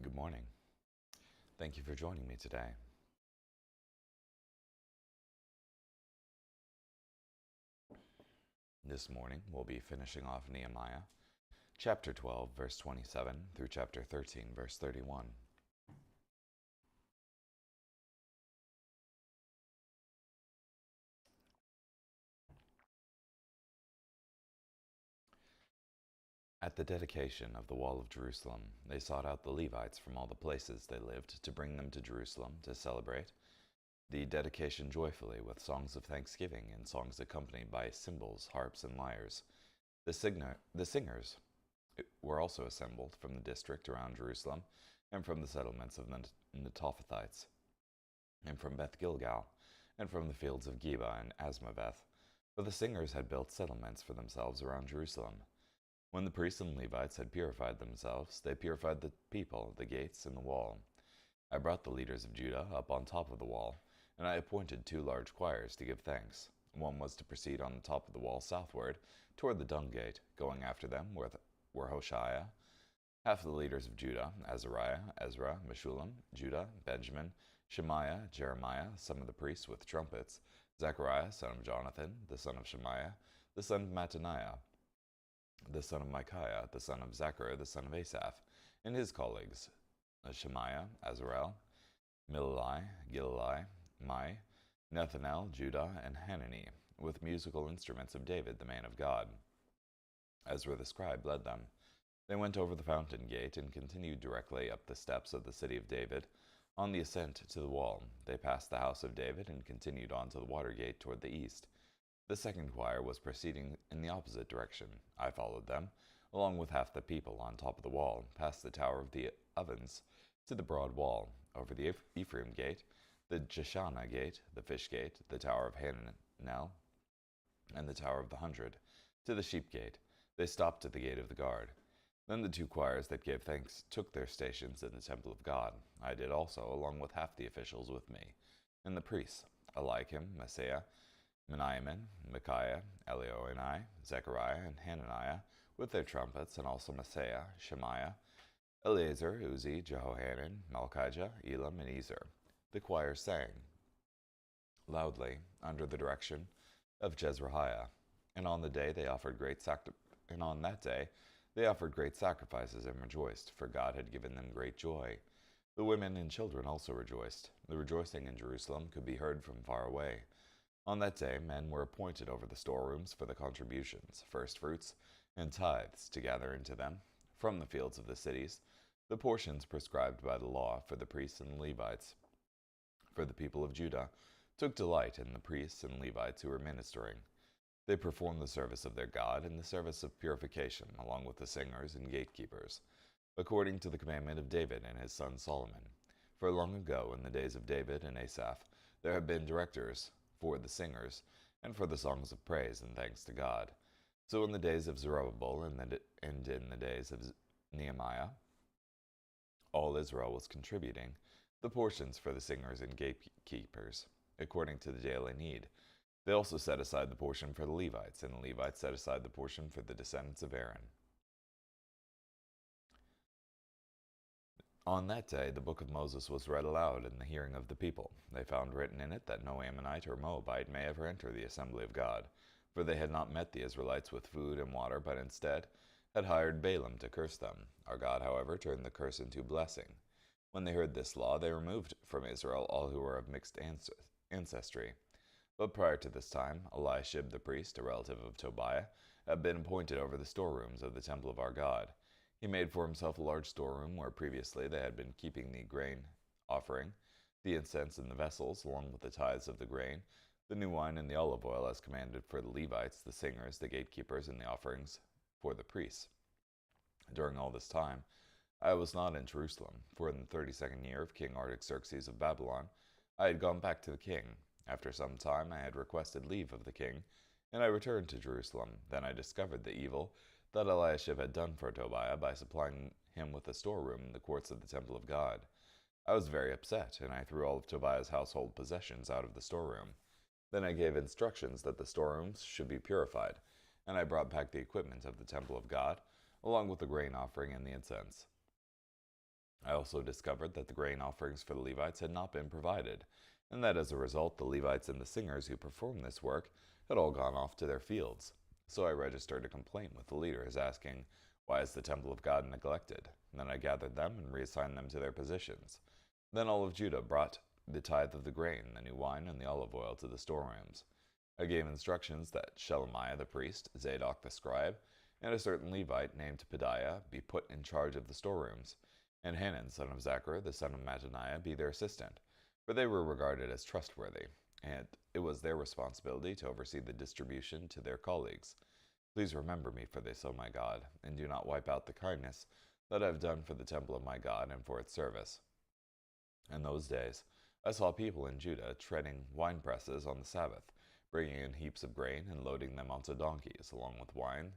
Good morning. Thank you for joining me today. This morning we'll be finishing off Nehemiah, chapter 12, verse 27 through chapter 13, verse 31. At the dedication of the wall of Jerusalem, they sought out the Levites from all the places they lived to bring them to Jerusalem to celebrate the dedication joyfully with songs of thanksgiving and songs accompanied by cymbals, harps, and lyres. The singers were also assembled from the district around Jerusalem and from the settlements of the Netophathites, and from Beth Gilgal, and from the fields of Geba and Asmaveth, for the singers had built settlements for themselves around Jerusalem. When the priests and Levites had purified themselves, they purified the people, the gates, and the wall. I brought the leaders of Judah up on top of the wall, and I appointed 2 large choirs to give thanks. One was to proceed on the top of the wall southward, toward the dung gate. Going after them were Hoshea, half of the leaders of Judah, Azariah, Ezra, Meshullam, Judah, Benjamin, Shemaiah, Jeremiah, some of the priests with trumpets, Zechariah, son of Jonathan, the son of Shemaiah, the son of Mattaniah, the son of Micaiah, the son of Zechariah, the son of Asaph, and his colleagues, Shemaiah, Azarel, Milalai, Gilalai, Mai, Nethanel, Judah, and Hanani, with musical instruments of David, the man of God. Ezra the scribe led them. They went over the fountain gate and continued directly up the steps of the city of David. On the ascent to the wall, they passed the house of David and continued on to the water gate toward the east. The second choir was proceeding in the opposite direction. I followed them, along with half the people on top of the wall, past the tower of the ovens, to the broad wall, over the Ephraim gate, the Jeshanah gate, the fish gate, the tower of Hananel, and the tower of the 100, to the sheep gate. They stopped at the gate of the guard. Then the 2 choirs that gave thanks took their stations in the temple of God. I did also, along with half the officials with me, and the priests, Eliakim, Maaseiah, Meniamin, Micaiah, Elioenai, Zechariah, and Hananiah, with their trumpets, and also Maaseiah, Shemaiah, Eleazar, Uzi, Jehohanan, Malchijah, Elam, and Ezer. The choir sang loudly under the direction of Jezrahiah, and on that day they offered great sacrifices and rejoiced, for God had given them great joy. The women and children also rejoiced. The rejoicing in Jerusalem could be heard from far away. On that day men were appointed over the storerooms for the contributions, firstfruits, and tithes, to gather into them, from the fields of the cities, the portions prescribed by the law for the priests and Levites. For the people of Judah took delight in the priests and Levites who were ministering. They performed the service of their God and the service of purification, along with the singers and gatekeepers, according to the commandment of David and his son Solomon. For long ago, in the days of David and Asaph, there have been directors for the singers, and for the songs of praise and thanks to God. So in the days of Zerubbabel and in the days of Nehemiah, all Israel was contributing the portions for the singers and gatekeepers, according to the daily need. They also set aside the portion for the Levites, and the Levites set aside the portion for the descendants of Aaron. On that day the book of Moses was read aloud in the hearing of the people. They found written in it that no Ammonite or Moabite may ever enter the assembly of God, for they had not met the Israelites with food and water, but instead had hired Balaam to curse them. Our God, however, turned the curse into blessing. When they heard this law, they removed from Israel all who were of mixed ancestry. But prior to this time, Eliashib the priest, a relative of Tobiah, had been appointed over the storerooms of the temple of our God. He made for himself a large storeroom where previously they had been keeping the grain offering, the incense and the vessels, along with the tithes of the grain, the new wine and the olive oil, as commanded for the Levites, the singers, the gatekeepers, and the offerings for the priests. During all this time, I was not in Jerusalem, for in the 32nd year of King Artaxerxes of Babylon, I had gone back to the king. After some time I had requested leave of the king, and I returned to Jerusalem. Then I discovered the evil that Eliashib had done for Tobiah by supplying him with a storeroom in the courts of the temple of God. I was very upset, and I threw all of Tobiah's household possessions out of the storeroom. Then I gave instructions that the storerooms should be purified, and I brought back the equipment of the temple of God, along with the grain offering and the incense. I also discovered that the grain offerings for the Levites had not been provided, and that as a result, the Levites and the singers who performed this work had all gone off to their fields. So I registered a complaint with the leaders, asking, "Why is the temple of God neglected?" And then I gathered them and reassigned them to their positions. Then all of Judah brought the tithe of the grain, the new wine, and the olive oil to the storerooms. I gave instructions that Shelemiah the priest, Zadok the scribe, and a certain Levite named Pedaiah be put in charge of the storerooms, and Hanan son of Zachar the son of Mattaniah be their assistant, for they were regarded as trustworthy, and it was their responsibility to oversee the distribution to their colleagues. Please remember me for this, O my God, and do not wipe out the kindness that I have done for the temple of my God and for its service. In those days, I saw people in Judah treading wine presses on the Sabbath, bringing in heaps of grain and loading them onto donkeys, along with wine,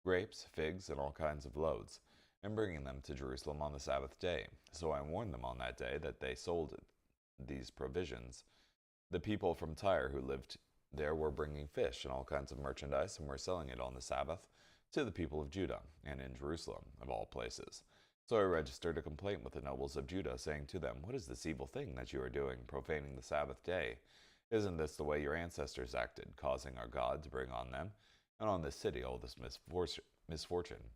grapes, figs, and all kinds of loads, and bringing them to Jerusalem on the Sabbath day. So I warned them on that day that they sold these provisions. The people from Tyre who lived there were bringing fish and all kinds of merchandise and were selling it on the Sabbath to the people of Judah and in Jerusalem, of all places. So I registered a complaint with the nobles of Judah, saying to them, "What is this evil thing that you are doing, profaning the Sabbath day? Isn't this the way your ancestors acted, causing our God to bring on them and on this city all this misfortune?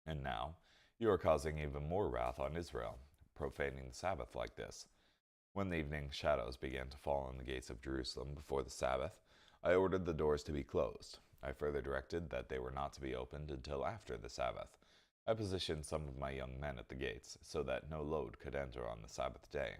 And now you are causing even more wrath on Israel, profaning the Sabbath like this." When the evening shadows began to fall on the gates of Jerusalem before the Sabbath, I ordered the doors to be closed. I further directed that they were not to be opened until after the Sabbath. I positioned some of my young men at the gates, so that no load could enter on the Sabbath day.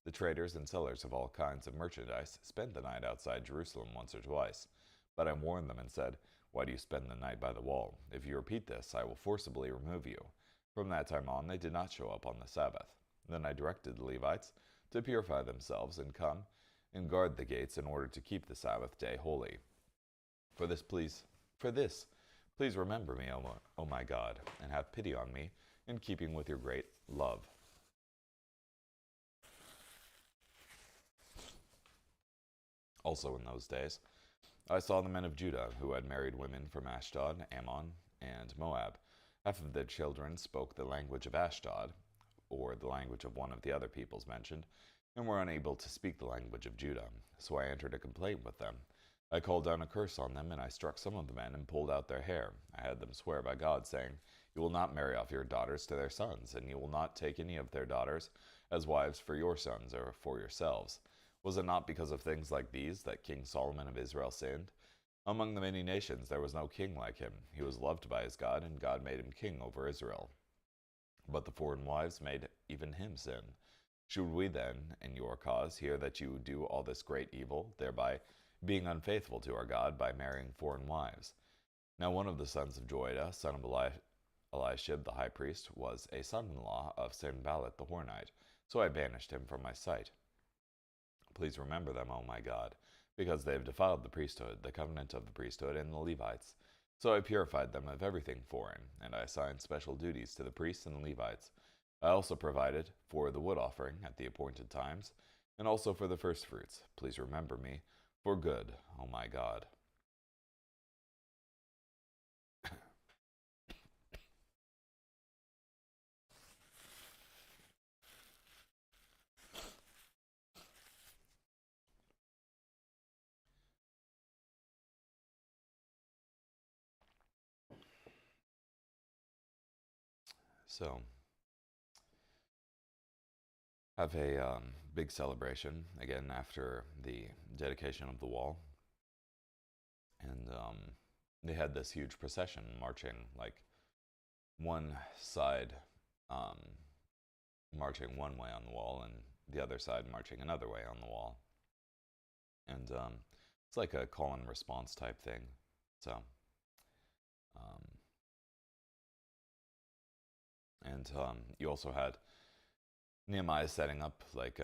The traders and sellers of all kinds of merchandise spent the night outside Jerusalem once or twice, but I warned them and said, "Why do you spend the night by the wall? If you repeat this, I will forcibly remove you." From that time on, they did not show up on the Sabbath. Then I directed the Levites to purify themselves and come and guard the gates in order to keep the Sabbath day holy. For this, please remember me, O my God, and have pity on me in keeping with your great love. Also in those days, I saw the men of Judah who had married women from Ashdod, Ammon, and Moab. Half of their children spoke the language of Ashdod, or the language of one of the other peoples mentioned, and were unable to speak the language of Judah. So I entered a complaint with them. I called down a curse on them, and I struck some of the men and pulled out their hair. I had them swear by God, saying, "You will not marry off your daughters to their sons, and you will not take any of their daughters as wives for your sons or for yourselves." Was it not because of things like these that King Solomon of Israel sinned? Among the many nations there was no king like him. He was loved by his God, and God made him king over Israel. But the foreign wives made even him sin. Should we then, in your cause, hear that you do all this great evil, thereby being unfaithful to our God by marrying foreign wives? Now one of the sons of Joiada, son of Eliashib the high priest, was a son-in-law of Sanballat the Hornite, so I banished him from my sight. Please remember them, O my God, because they have defiled the priesthood, the covenant of the priesthood, and the Levites. So I purified them of everything foreign, and I assigned special duties to the priests and the Levites. I also provided for the wood offering at the appointed times, and also for the firstfruits. Please remember me for good, O my God. So, have a big celebration again after the dedication of the wall, and they had this huge procession marching, like one side um, marching one way on the wall and the other side marching another way on the wall, and it's like a call and response type thing. So, um, and you also had Nehemiah setting up like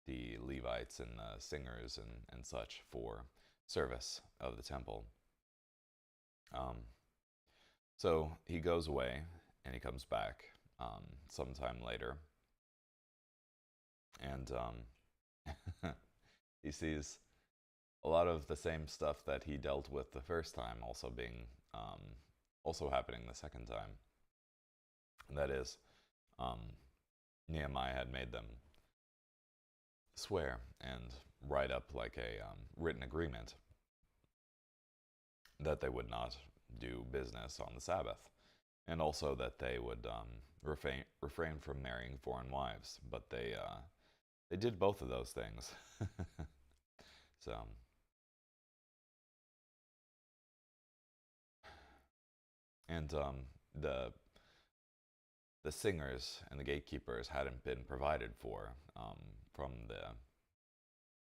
the Levites and the singers and such for service of the temple. So he goes away and he comes back sometime later, and he sees a lot of the same stuff that he dealt with the first time also being also happening the second time. And that is, um, Nehemiah had made them swear and write up like a written agreement that they would not do business on the Sabbath, and also that they would refrain from marrying foreign wives. But they did both of those things. So, and the singers and the gatekeepers hadn't been provided for from the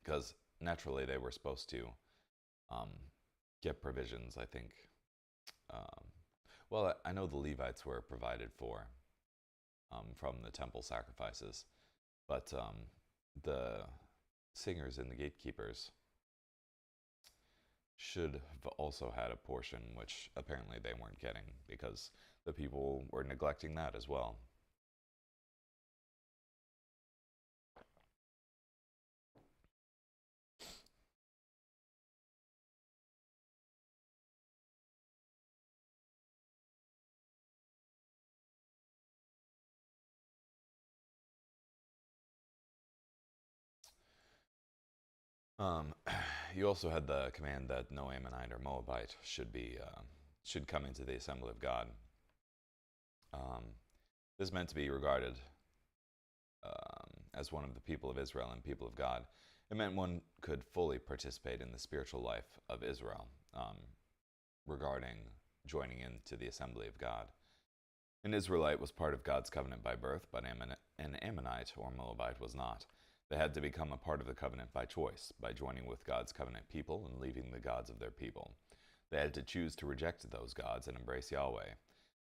because naturally they were supposed to um, get provisions. I think. Um, well, I know the Levites were provided for from the temple sacrifices, but the singers and the gatekeepers should have also had a portion, which apparently they weren't getting because the people were neglecting that as well. Um, you also had the command that no Ammonite or Moabite should come into the assembly of God. This meant to be regarded as one of the people of Israel and people of God. It meant one could fully participate in the spiritual life of Israel regarding joining into the assembly of God. An Israelite was part of God's covenant by birth, but an Ammonite or Moabite was not. They had to become a part of the covenant by choice, by joining with God's covenant people and leaving the gods of their people. They had to choose to reject those gods and embrace Yahweh.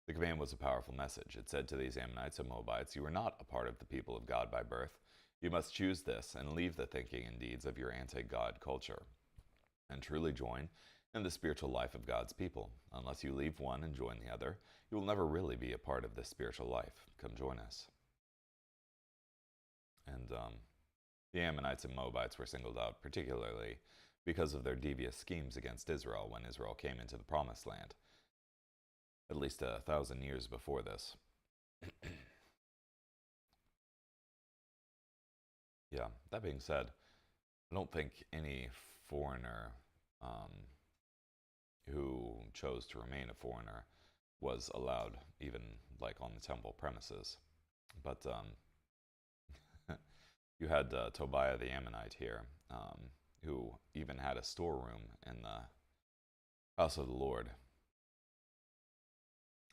The command was a powerful message. It said to these Ammonites and Moabites, "You are not a part of the people of God by birth. You must choose this and leave the thinking and deeds of your anti-God culture, and truly join in the spiritual life of God's people. Unless you leave one and join the other, you will never really be a part of this spiritual life. Come join us." And the Ammonites and Moabites were singled out particularly because of their devious schemes against Israel when Israel came into the Promised Land, at least 1,000 years before this. Yeah, that being said, I don't think any foreigner who chose to remain a foreigner was allowed, even like on the temple premises. But you had Tobiah the Ammonite here, who even had a storeroom in the house of the Lord,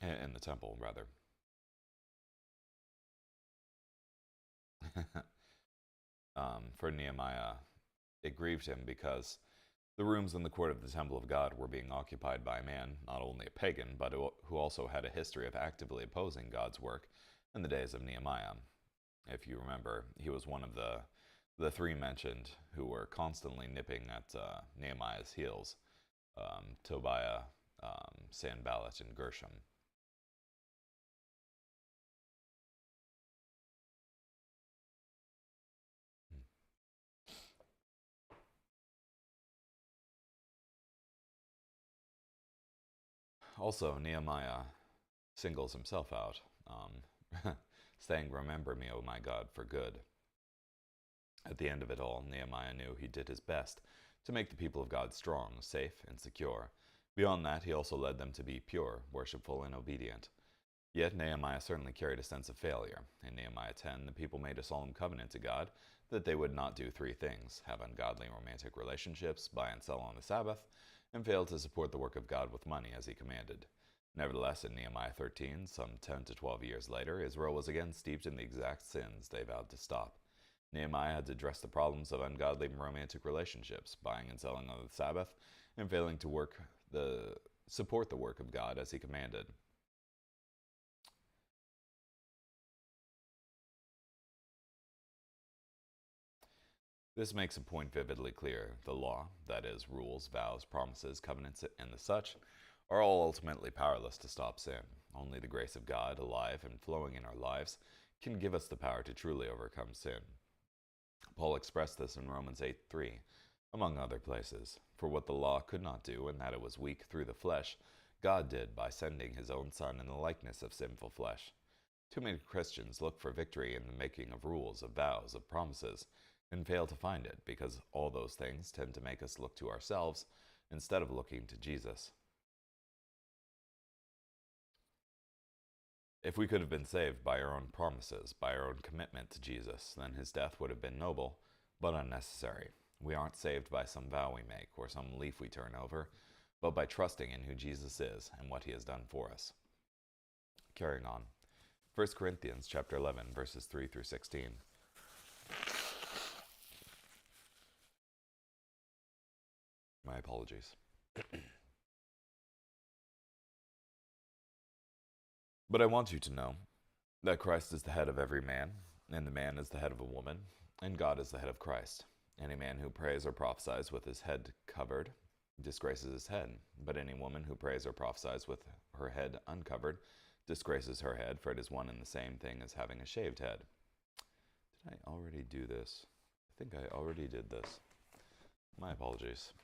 in the temple, rather. For Nehemiah, it grieved him because the rooms in the court of the temple of God were being occupied by a man, not only a pagan, but who also had a history of actively opposing God's work in the days of Nehemiah. If you remember, he was one of the three mentioned who were constantly nipping at Nehemiah's heels: Tobiah, Sanballat, and Gershom. Also, Nehemiah singles himself out, saying, "Remember me, O my God, for good." At the end of it all, Nehemiah knew he did his best to make the people of God strong, safe, and secure. Beyond that, he also led them to be pure, worshipful, and obedient. Yet Nehemiah certainly carried a sense of failure. In Nehemiah 10, the people made a solemn covenant to God that they would not do three things: have ungodly romantic relationships, buy and sell on the Sabbath, and fail to support the work of God with money as he commanded. Nevertheless, in Nehemiah 13, some 10 to 12 years later, Israel was again steeped in the exact sins they vowed to stop. Nehemiah had to address the problems of ungodly romantic relationships, buying and selling on the Sabbath, and failing to support the work of God as he commanded. This makes a point vividly clear. The law, that is, rules, vows, promises, covenants, and the such, are all ultimately powerless to stop sin. Only the grace of God, alive and flowing in our lives, can give us the power to truly overcome sin. Paul expressed this in Romans 8:3, among other places. For what the law could not do, in that it was weak through the flesh, God did by sending his own Son in the likeness of sinful flesh. Too many Christians look for victory in the making of rules, of vows, of promises, and fail to find it because all those things tend to make us look to ourselves instead of looking to Jesus. If we could have been saved by our own promises, by our own commitment to Jesus, then his death would have been noble, but unnecessary. We aren't saved by some vow we make or some leaf we turn over, but by trusting in who Jesus is and what he has done for us. Carrying on. 1 Corinthians chapter 11, verses 3 through 16. My apologies. But I want you to know that Christ is the head of every man, and the man is the head of a woman, and God is the head of Christ. Any man who prays or prophesies with his head covered disgraces his head, but any woman who prays or prophesies with her head uncovered disgraces her head, for it is one and the same thing as having a shaved head. Did I already do this? I think I already did this. My apologies.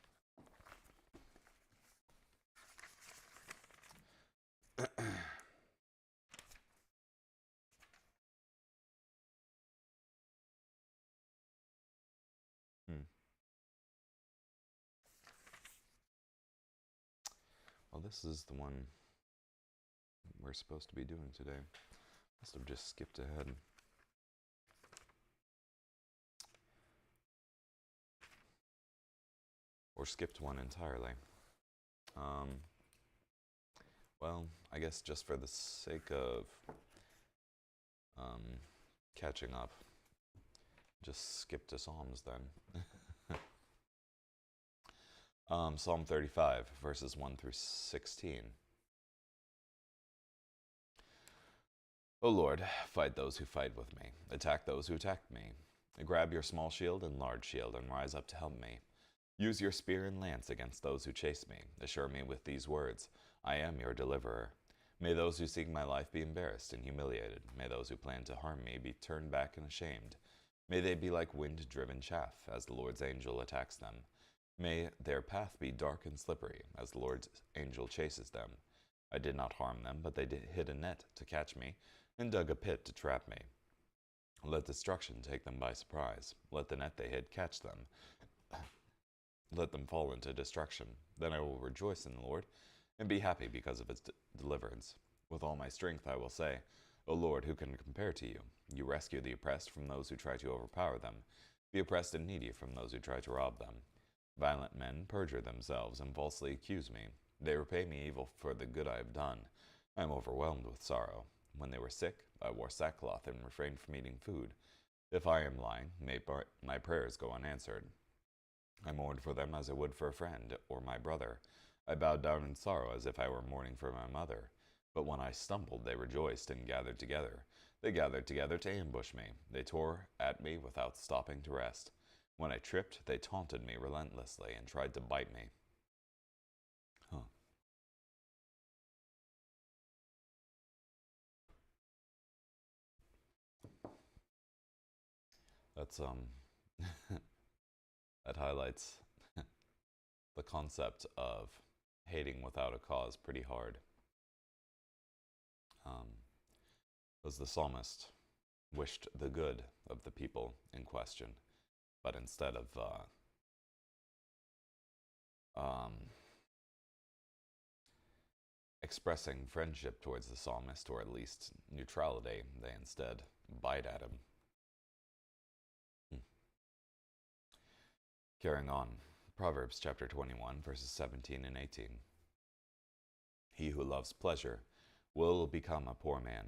Well, this is the one we're supposed to be doing today. Must have just skipped ahead. Or skipped one entirely. Well, I guess just for the sake of catching up, just skip to Psalms then. Psalm 35, verses 1 through 16. O Lord, fight those who fight with me. Attack those who attack me. Grab your small shield and large shield and rise up to help me. Use your spear and lance against those who chase me. Assure me with these words, I am your deliverer. May those who seek my life be embarrassed and humiliated. May those who plan to harm me be turned back and ashamed. May they be like wind-driven chaff, as the Lord's angel attacks them. May their path be dark and slippery, as the Lord's angel chases them. I did not harm them, but they hid a net to catch me, and dug a pit to trap me. Let destruction take them by surprise. Let the net they hid catch them. Let them fall into destruction. Then I will rejoice in the Lord, and be happy because of his deliverance. With all my strength I will say, O Lord, who can compare to you? You rescue the oppressed from those who try to overpower them, the oppressed and needy from those who try to rob them. Violent men perjure themselves and falsely accuse me. They repay me evil for the good I have done. I am overwhelmed with sorrow. When they were sick, I wore sackcloth and refrained from eating food. If I am lying, may my prayers go unanswered. I mourned for them as I would for a friend or my brother. I bowed down in sorrow as if I were mourning for my mother. But when I stumbled, they rejoiced and gathered together. They gathered together to ambush me. They tore at me without stopping to rest. When I tripped, they taunted me relentlessly and tried to bite me. That's, that highlights the concept of hating without a cause pretty hard. As the psalmist wished the good of the people in question, but instead of expressing friendship towards the psalmist, or at least neutrality, they instead bite at him. Carrying on, Proverbs chapter 21, verses 17 and 18. He who loves pleasure will become a poor man.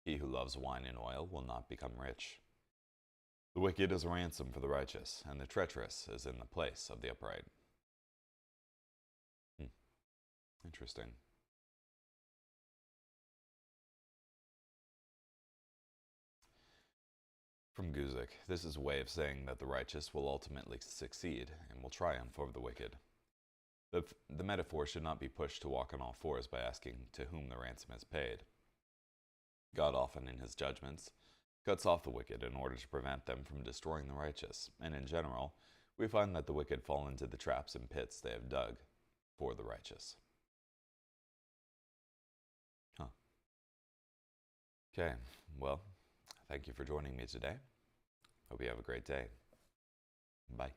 He who loves wine and oil will not become rich. The wicked is a ransom for the righteous, and the treacherous is in the place of the upright. Interesting. From Guzik, this is a way of saying that the righteous will ultimately succeed and will triumph over the wicked. The metaphor should not be pushed to walk on all fours by asking to whom the ransom is paid. God often, in his judgments, cuts off the wicked in order to prevent them from destroying the righteous, and in general, we find that the wicked fall into the traps and pits they have dug for the righteous. Okay, well, thank you for joining me today. Hope you have a great day. Bye.